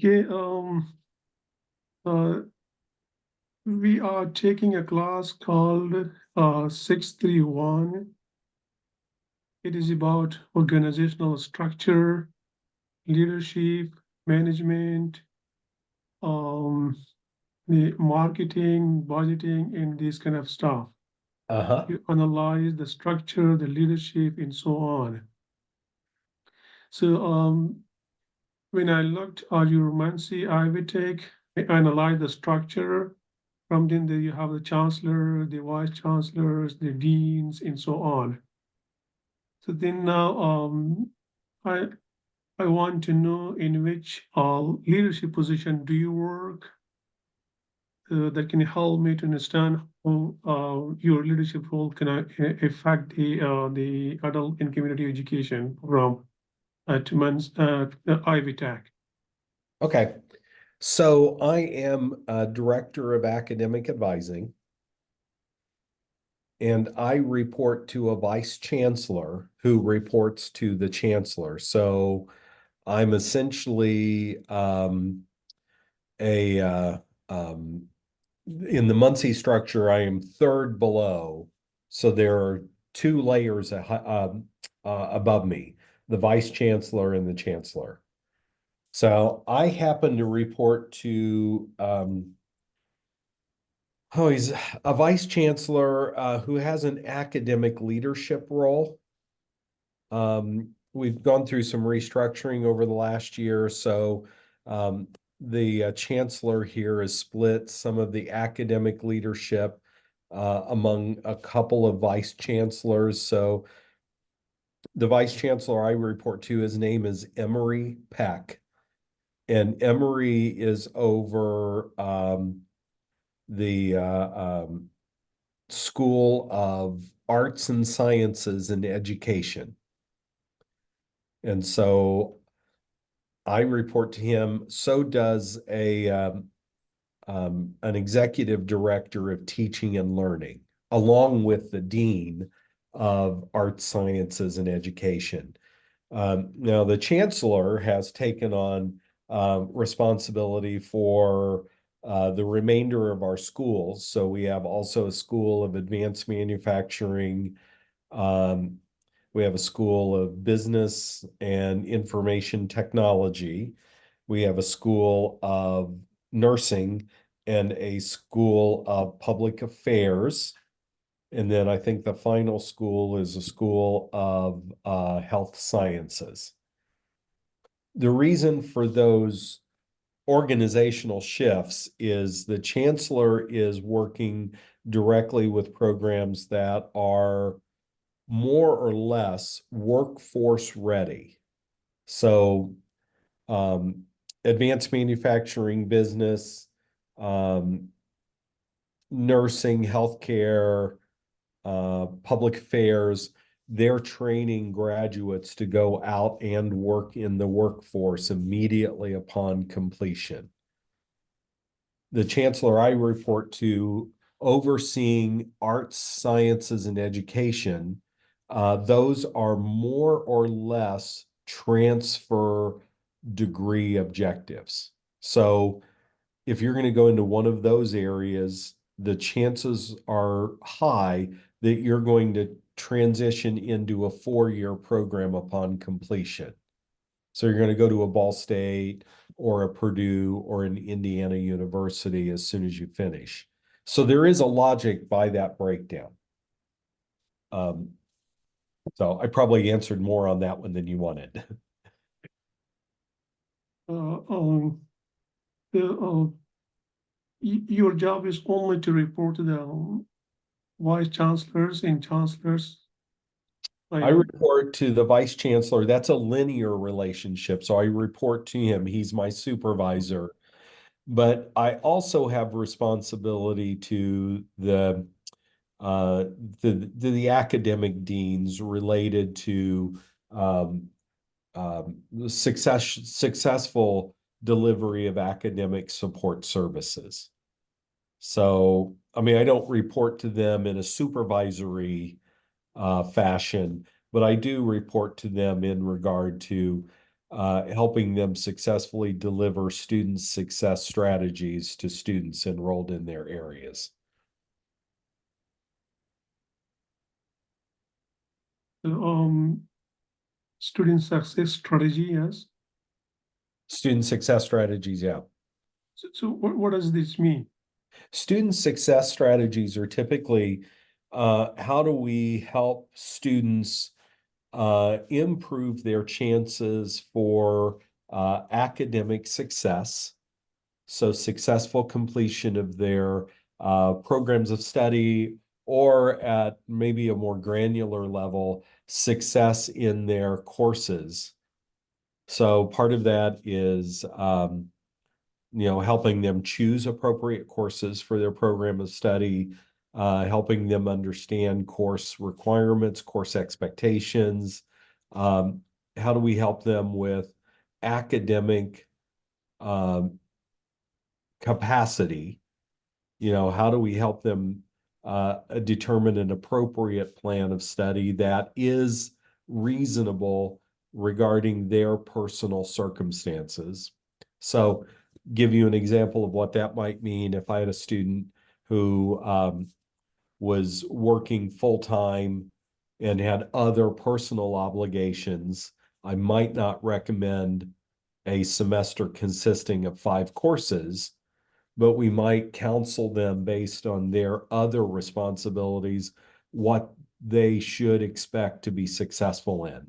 Okay, uh, we are taking a class called 631. It is about organizational structure, leadership, management, um, the marketing, budgeting, and this kind of stuff. Uh-huh. You analyze the structure, the leadership, and so on. So when I looked at your Mansi IVTech, I analyzed the structure. From then there you have the chancellor, the vice chancellors, the deans, and so on. So then now I I want to know in which leadership position do you work that can help me to understand how your leadership role can affect the adult and community education program at Ivy Tech. Okay. So I am a director of academic advising, and I report to a vice chancellor who reports to the chancellor. So I'm essentially a in the Muncie structure, I am third below. So there are two layers above me, the vice chancellor and the chancellor. So I happen to report to he's a vice chancellor who has an academic leadership role. We've gone through some restructuring over the last year, so the chancellor here has split some of the academic leadership among a couple of vice chancellors. So the vice chancellor I report to, his name is Emery Peck, and Emery is over the School of Arts and Sciences and Education. And so I report to him. So does an executive director of teaching and learning, along with the dean of arts, sciences, and education. Now, the chancellor has taken on responsibility for the remainder of our schools. So we have also a school of advanced manufacturing. We have a school of business and information technology. We have a school of nursing and a school of public affairs. And then I think the final school is a school of health sciences. The reason for those organizational shifts is the chancellor is working directly with programs that are more or less workforce ready. So advanced manufacturing business, nursing, healthcare, public affairs, they're training graduates to go out and work in the workforce immediately upon completion. The chancellor I report to, overseeing arts, sciences, and education, those are more or less transfer degree objectives. So if you're going to go into one of those areas, the chances are high that you're going to transition into a 4-year program upon completion. So you're going to go to a Ball State or a Purdue or an Indiana University as soon as you finish. So there is a logic by that breakdown. So I probably answered more on that one than you wanted. The, your job is only to report to the vice chancellors and chancellors. I report to the vice chancellor. That's a linear relationship. So I report to him. He's my supervisor. But I also have responsibility to the academic deans related to successful delivery of academic support services. So, I mean, I don't report to them in a supervisory fashion, but I do report to them in regard to helping them successfully deliver student success strategies to students enrolled in their areas. Student success strategy, yes. Student success strategies, yeah. So what does this mean? Student success strategies are typically how do we help students improve their chances for academic success, so successful completion of their programs of study, or at maybe a more granular level, success in their courses. So part of that is helping them choose appropriate courses for their program of study, helping them understand course requirements, course expectations. How do we help them with academic capacity? How do we help them determine an appropriate plan of study that is reasonable regarding their personal circumstances? So, give you an example of what that might mean. If I had a student who was working full-time and had other personal obligations, I might not recommend a semester consisting of 5 courses, but we might counsel them based on their other responsibilities, what they should expect to be successful in.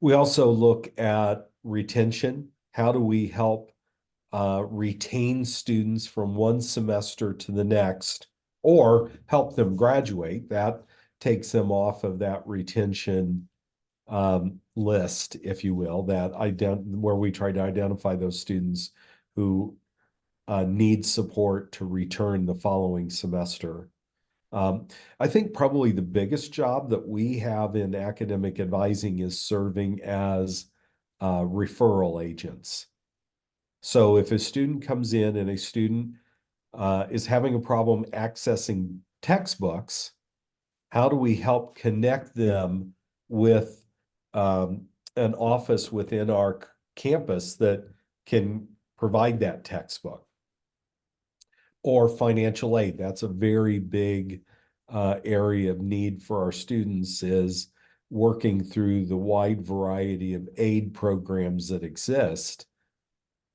We also look at retention. How do we help retain students from one semester to the next, or help them graduate? That takes them off of that retention list, if you will, where we try to identify those students who need support to return the following semester. I think probably the biggest job that we have in academic advising is serving as referral agents. So if a student comes in and a student is having a problem accessing textbooks, how do we help connect them with an office within our campus that can provide that textbook? Or financial aid. That's a very big area of need for our students, is working through the wide variety of aid programs that exist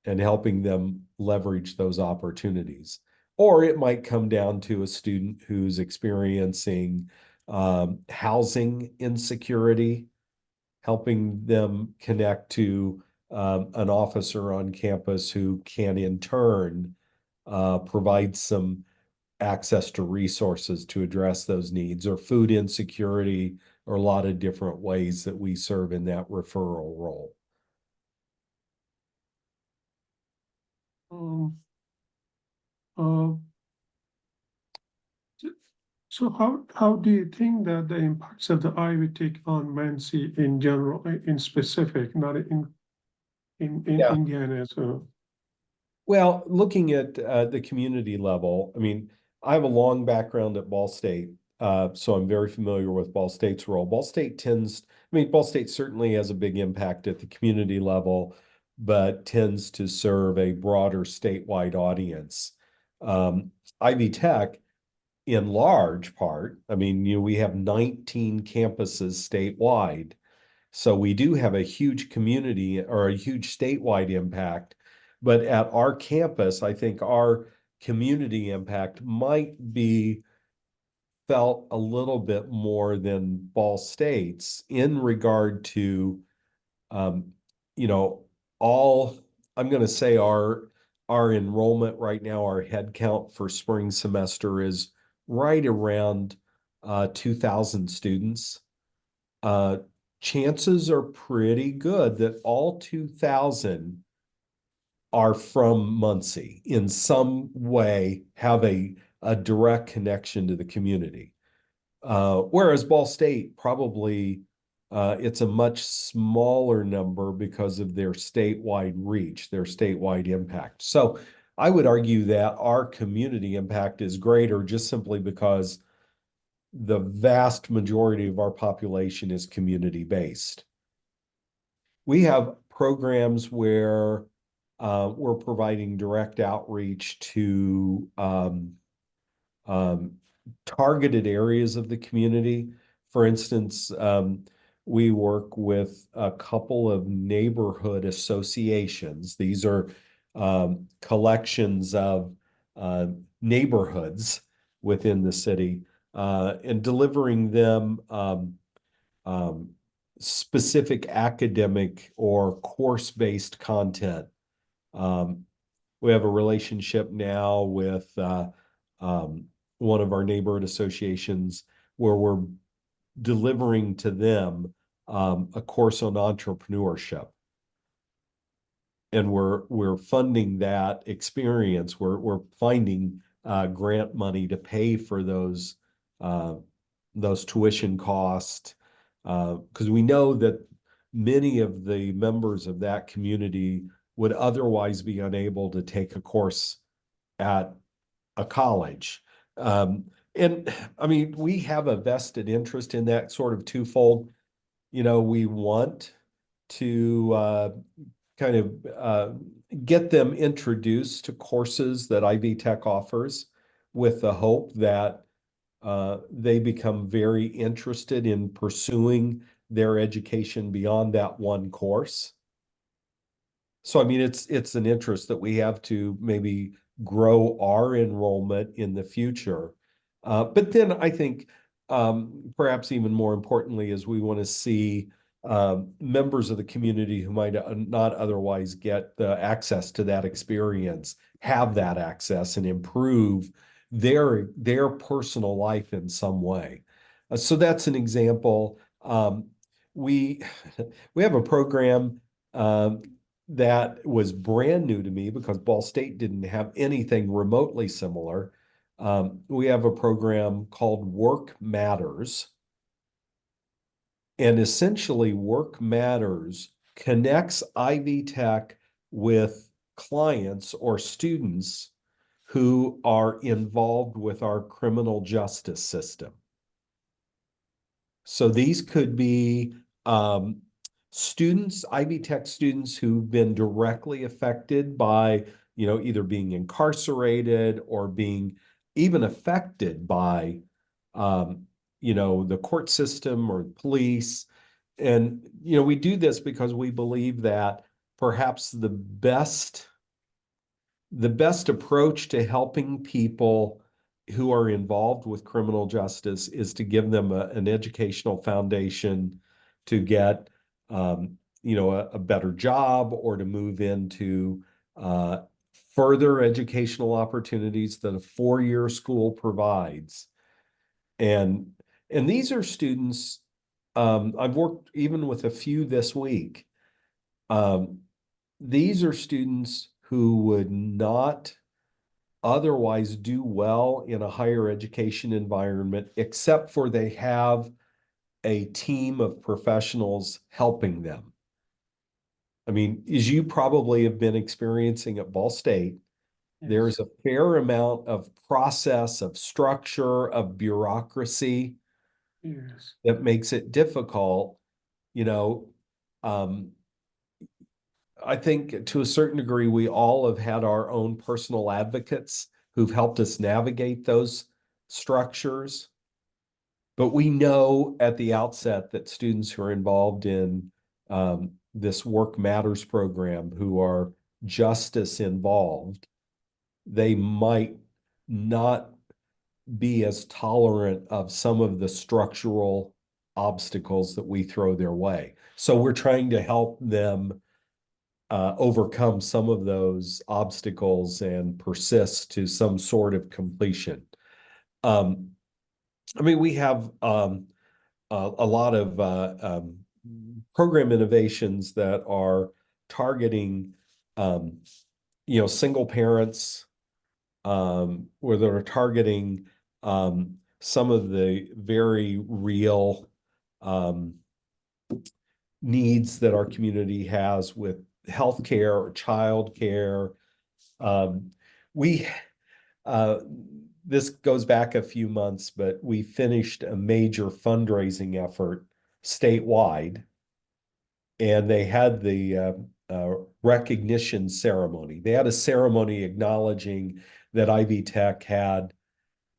and helping them leverage those opportunities. Or it might come down to a student who's experiencing housing insecurity, helping them connect to an officer on campus who can in turn provide some access to resources to address those needs, or food insecurity, or a lot of different ways that we serve in that referral role. Um, uh, so how do you think that the impacts of the Ivy Tech on Mansi in general, in specific, not in Yeah. Indiana? So Well, looking at the community level, I mean, I have a long background at Ball State, so I'm very familiar with Ball State's role. Ball State Ball State certainly has a big impact at the community level, but tends to serve a broader statewide audience. Ivy Tech, in large part, I mean, we have 19 campuses statewide, so we do have a huge community or a huge statewide impact. But at our campus, I think our community impact might be felt a little bit more than Ball State's in regard to, um, you know, all, I'm going to say our enrollment right now, our head count for spring semester is right around 2,000 students. Chances are pretty good that all 2,000 are from Muncie in some way, have a direct connection to the community. Whereas Ball State probably it's a much smaller number because of their statewide reach, their statewide impact. So I would argue that our community impact is greater just simply because the vast majority of our population is community based. we have programs where we're providing direct outreach to um, targeted areas of the community. For instance, we work with a couple of neighborhood associations. These are collections of neighborhoods within the city and delivering them um, specific academic or course-based content. We have a relationship now with um, one of our neighborhood associations where we're delivering to them a course on entrepreneurship. And we're funding that experience. We're finding grant money to pay for those tuition costs because we know that many of the members of that community would otherwise be unable to take a course at a college. And I mean, we have a vested interest in that sort of twofold. You know, we want to kind of get them introduced to courses that Ivy Tech offers with the hope that they become very interested in pursuing their education beyond that one course. So, I mean, it's an interest that we have to maybe grow our enrollment in the future. But then I think perhaps even more importantly is we want to see members of the community who might not otherwise get the access to that experience have that access and improve their personal life in some way. So that's an example. We we have a program that was brand new to me because Ball State didn't have anything remotely similar. We have a program called Work Matters. And essentially, Work Matters connects Ivy Tech with clients or students who are involved with our criminal justice system. So these could be students, Ivy Tech students who've been directly affected by, either being incarcerated or being even affected by, the court system or police. And, we do this because we believe that perhaps the best approach to helping people who are involved with criminal justice is to give them an educational foundation to get a better job or to move into further educational opportunities that a four-year school provides. And these are students, I've worked even with a few this week. These are students who would not otherwise do well in a higher education environment, except for they have a team of professionals helping them. I mean, as you probably have been experiencing at Ball State, there's a fair amount of process, of structure, of bureaucracy that makes it difficult. I think to a certain degree, we all have had our own personal advocates who've helped us navigate those structures. But we know at the outset that students who are involved in this Work Matters program who are justice involved, they might not be as tolerant of some of the structural obstacles that we throw their way. So we're trying to help them overcome some of those obstacles and persist to some sort of completion. I mean, we have a lot of program innovations that are targeting, single parents, or that are targeting some of the very real needs that our community has with healthcare or childcare. We this goes back a few months, but we finished a major fundraising effort statewide and they had the recognition ceremony. They had a ceremony acknowledging that Ivy Tech had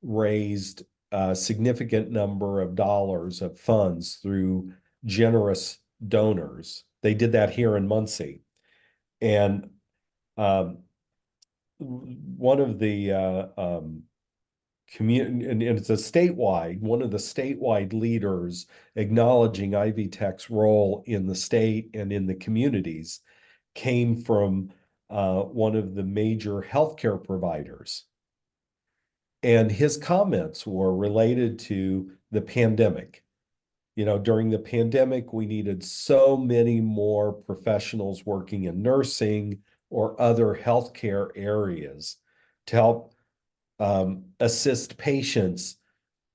raised a significant number of dollars of funds through generous donors. They did that here in Muncie. And one of the and it's a statewide, one of the statewide leaders acknowledging Ivy Tech's role in the state and in the communities came from one of the major healthcare providers. And his comments were related to the pandemic. You know, during the pandemic, we needed so many more professionals working in nursing or other healthcare areas to help assist patients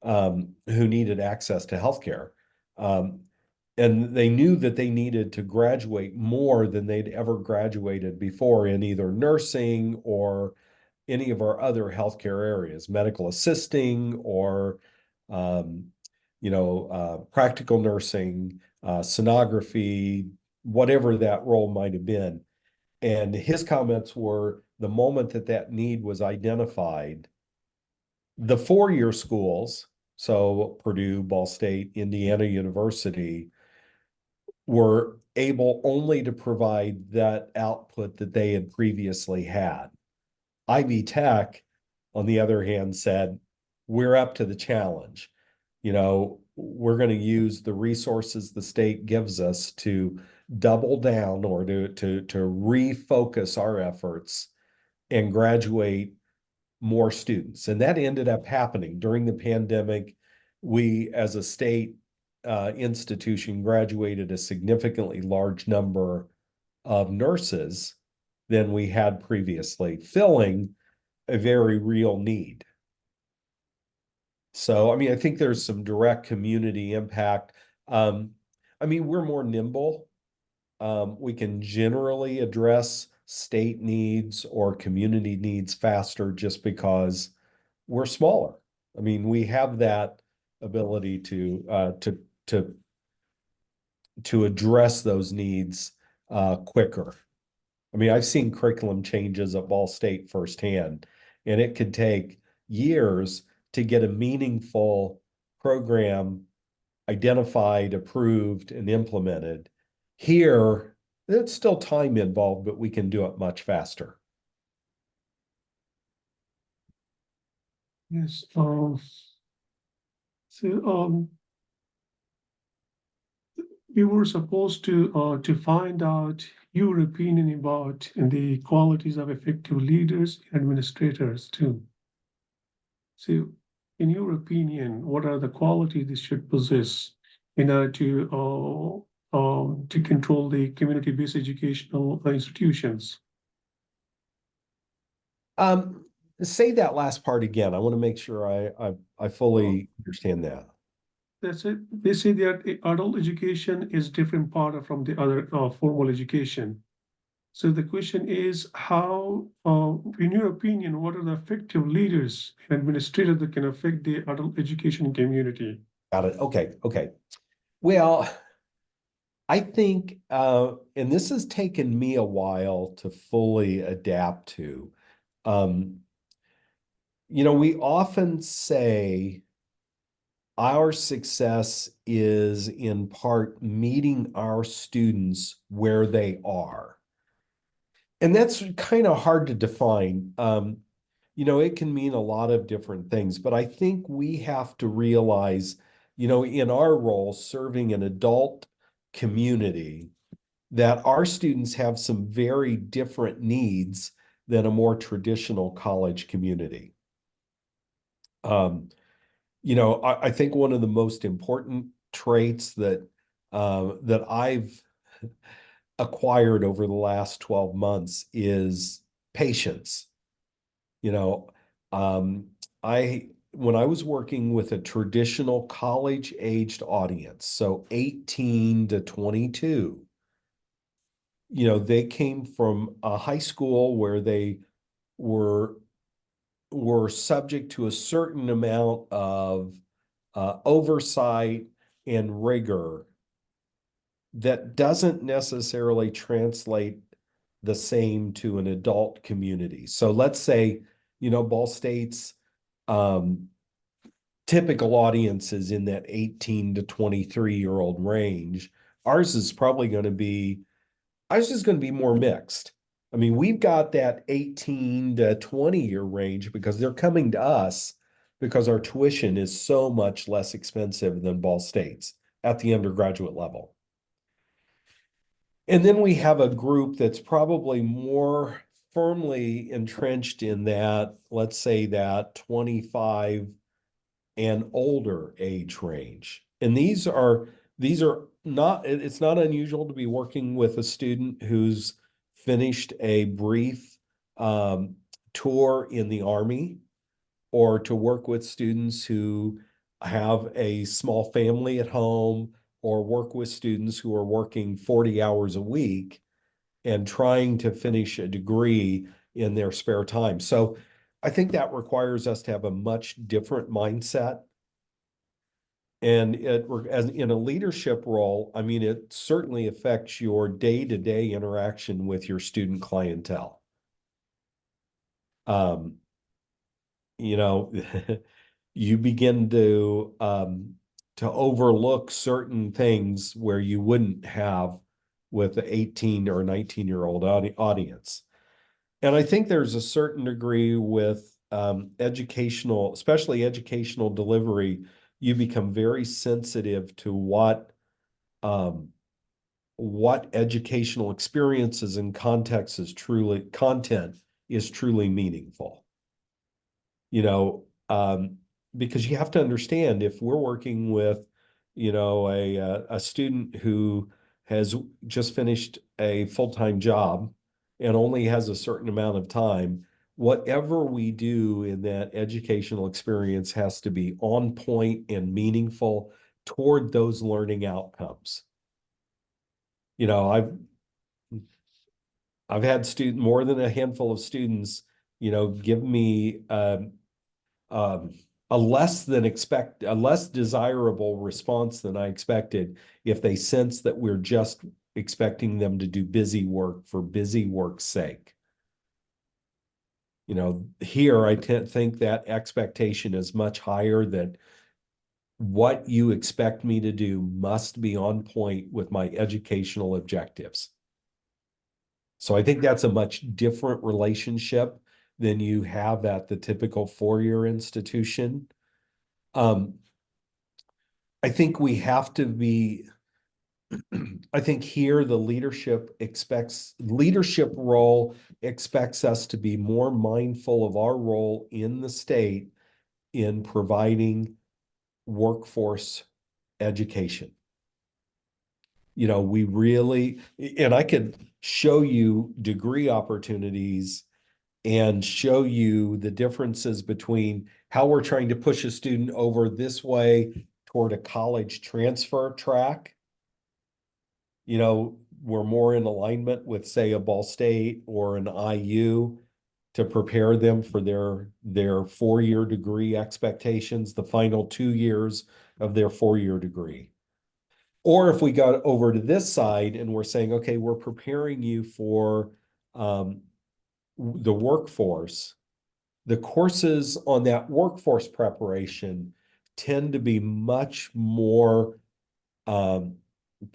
who needed access to healthcare. And they knew that they needed to graduate more than they'd ever graduated before in either nursing or any of our other healthcare areas, medical assisting or practical nursing, sonography, whatever that role might have been. And his comments were the moment that that need was identified, the four-year schools, so Purdue, Ball State, Indiana University, were able only to provide that output that they had previously had. Ivy Tech, on the other hand, said, we're up to the challenge. You know, we're going to use the resources the state gives us to double down or to refocus our efforts and graduate more students. And that ended up happening during the pandemic. We, as a state institution, graduated a significantly large number of nurses than we had previously, filling a very real need. So, I mean, I think there's some direct community impact. I mean, we're more nimble. We can generally address state needs or community needs faster just because we're smaller. I mean, we have that ability to address those needs quicker. I mean, I've seen curriculum changes at Ball State firsthand, and it could take years to get a meaningful program identified, approved, and implemented. Here, there's still time involved, but we can do it much faster. Yes. We were supposed to find out your opinion about the qualities of effective leaders and administrators too. So, in your opinion, what are the qualities they should possess in order to control the community-based educational institutions? Say that last part again. I want to make sure I fully understand that. That's it. They say that adult education is different part from the other formal education. So the question is how, in your opinion, what are the effective leaders and administrators that can affect the adult education community? Got it. Okay. Well, I think, and this has taken me a while to fully adapt to. We often say our success is in part meeting our students where they are. And that's kind of hard to define. It can mean a lot of different things, but I think we have to realize, in our role serving an adult community, that our students have some very different needs than a more traditional college community. I think one of the most important traits that I've acquired over the last 12 months is patience. When I was working with a traditional college-aged audience, so 18 to 22, they came from a high school where they were subject to a certain amount of oversight and rigor that doesn't necessarily translate the same to an adult community. So let's say, Ball State's typical audience is in that 18 to 23-year-old range. Ours is going to be more mixed. I mean, we've got that 18 to 20-year range because they're coming to us because our tuition is so much less expensive than Ball State's at the undergraduate level. And then we have a group that's probably more firmly entrenched in that, let's say that 25 and older age range. And these are not, it's not unusual to be working with a student who's finished a brief tour in the Army, or to work with students who have a small family at home, or work with students who are working 40 hours a week and trying to finish a degree in their spare time. So I think that requires us to have a much different mindset. And as in a leadership role, I mean, it certainly affects your day-to-day interaction with your student clientele. You know, you begin to overlook certain things where you wouldn't have with the 18 or 19-year-old audience. And I think there's a certain degree with educational, especially educational delivery, you become very sensitive to what educational experiences and content is truly meaningful. Because you have to understand, if we're working with, a student who has just finished a full-time job and only has a certain amount of time, whatever we do in that educational experience has to be on point and meaningful toward those learning outcomes. I've had more than a handful of students, give me a less desirable response than I expected if they sense that we're just expecting them to do busy work for busy work's sake. Here I think that expectation is much higher, that what you expect me to do must be on point with my educational objectives. So I think that's a much different relationship than you have at the typical four-year institution. I think we have to be, I think here the leadership role expects us to be more mindful of our role in the state in providing workforce education. We really, and I could show you degree opportunities and show you the differences between how we're trying to push a student over this way toward a college transfer track. We're more in alignment with, say, a Ball State or an IU to prepare them for their four-year degree expectations, the final 2 years of their four-year degree. Or if we got over to this side and we're saying, okay, we're preparing you for the workforce, the courses on that workforce preparation tend to be much more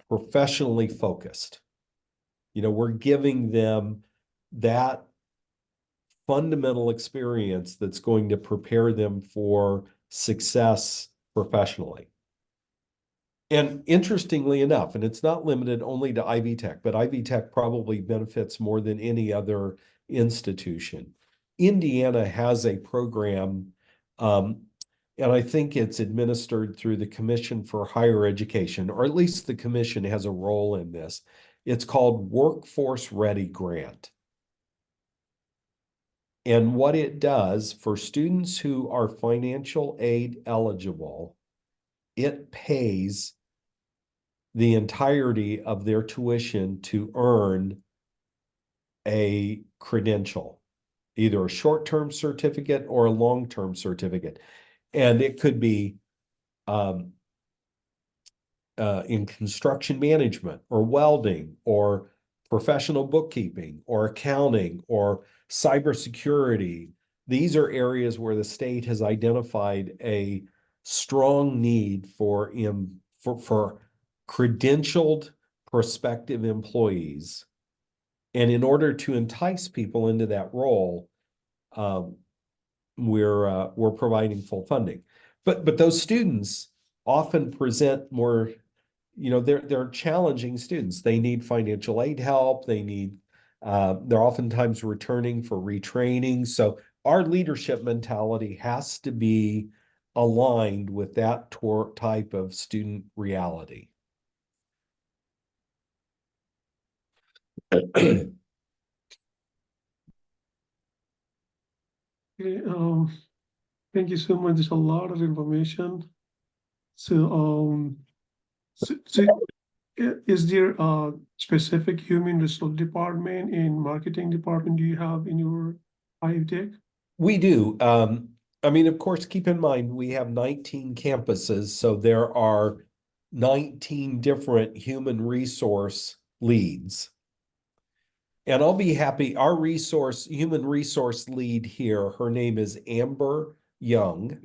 professionally focused. We're giving them that fundamental experience that's going to prepare them for success professionally. And interestingly enough, and it's not limited only to Ivy Tech, but Ivy Tech probably benefits more than any other institution. Indiana has a program, and I think it's administered through the Commission for Higher Education, or at least the commission has a role in this. It's called Workforce Ready Grant. And what it does for students who are financial aid eligible, it pays the entirety of their tuition to earn a credential, either a short-term certificate or a long-term certificate. And it could be in construction management or welding or professional bookkeeping or accounting or cybersecurity. These are areas where the state has identified a strong need for credentialed prospective employees. And in order to entice people into that role, we're providing full funding. But those students often present more, they're challenging students. They need financial aid help. They're oftentimes returning for retraining. So our leadership mentality has to be aligned with that type of student reality. Okay, thank you so much. There's a lot of information. So, is there a specific human resource department and marketing department do you have in your IVTech? We do. Of course, keep in mind we have 19 campuses, so there are 19 different human resource leads. And I'll be happy, our human resource lead here, her name is Amber Young.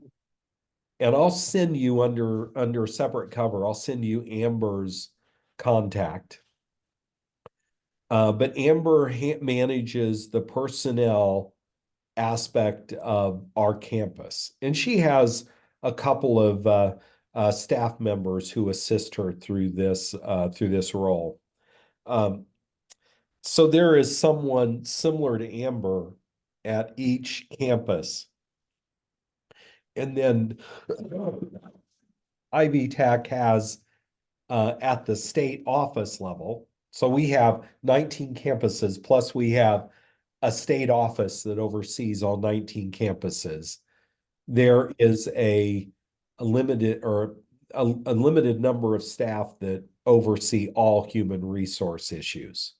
And I'll send you under a separate cover, I'll send you Amber's contact. But Amber manages the personnel aspect of our campus. And she has a couple of staff members who assist her through this role. So there is someone similar to Amber at each campus. And then Ivy Tech has at the state office level. So we have 19 campuses, plus we have a state office that oversees all 19 campuses. There is a limited number of staff that oversee all human resource issues.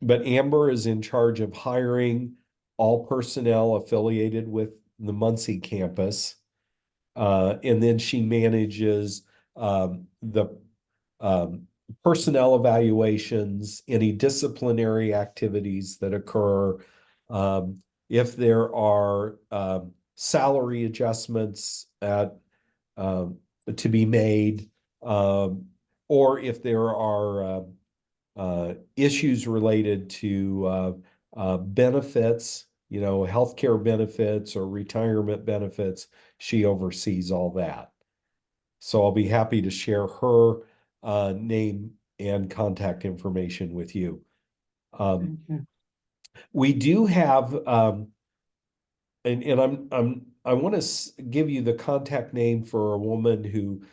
But Amber is in charge of hiring all personnel affiliated with the Muncie campus. And then she manages the personnel evaluations, any disciplinary activities that occur, if there are salary adjustments to be made, or if there are issues related to benefits, healthcare benefits or retirement benefits, she oversees all that. So I'll be happy to share her name and contact information with you. Thank you. We do have, and I want to give you the contact name for a woman who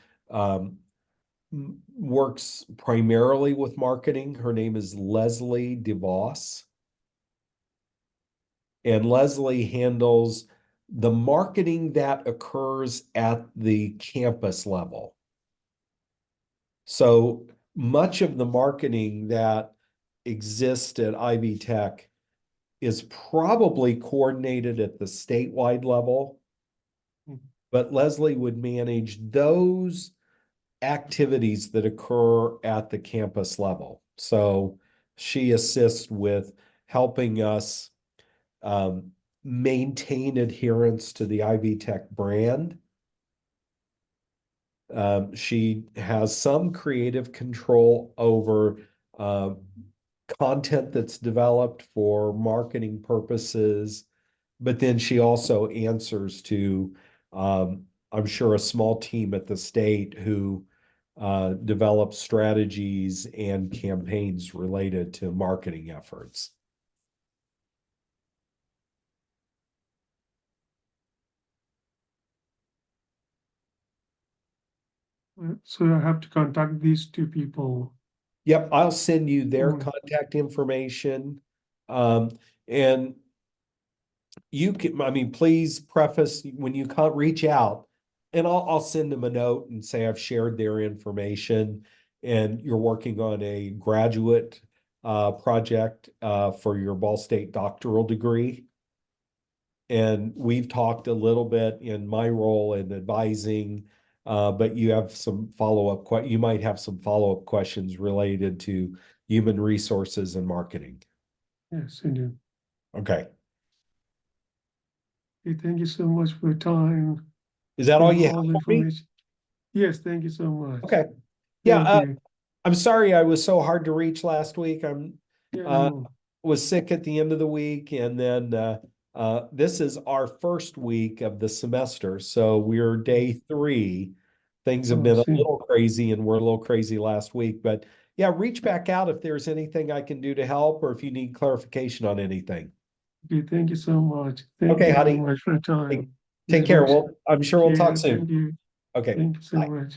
works primarily with marketing. Her name is Leslie DeVos. And Leslie handles the marketing that occurs at the campus level. So much of the marketing that exists at Ivy Tech is probably coordinated at the statewide level, but Leslie would manage those activities that occur at the campus level. So she assists with helping us maintain adherence to the Ivy Tech brand. She has some creative control over content that's developed for marketing purposes, but then she also answers to, I'm sure, a small team at the state who develops strategies and campaigns related to marketing efforts. So I have to contact these two people. Yep, I'll send you their contact information. And you can, please preface when you can't reach out, and I'll send them a note and say I've shared their information and you're working on a graduate project for your Ball State doctoral degree. And we've talked a little bit in my role in advising but you have some you might have some follow-up questions related to human resources and marketing. Yes, I do. Okay. Okay, thank you so much for your time Is that all and you have all the for me? information. Yes, thank you so much. Okay. Yeah, Thank you. I'm sorry I was so hard to reach last week. Yeah, uh, no, was sick at the end of the week, and then this is our first week of the semester, so we're day 3. Things have oh, I been a see. little crazy, and we're a little crazy last week, but yeah, reach back out if there's anything I can do to help or if you need clarification on anything. Okay, thank you so much. Thank Okay, you very Hadi, much for your take, time. take Very care. much. Well, I'm sure we'll talk Thank soon. you. Okay, Thank you so bye. much.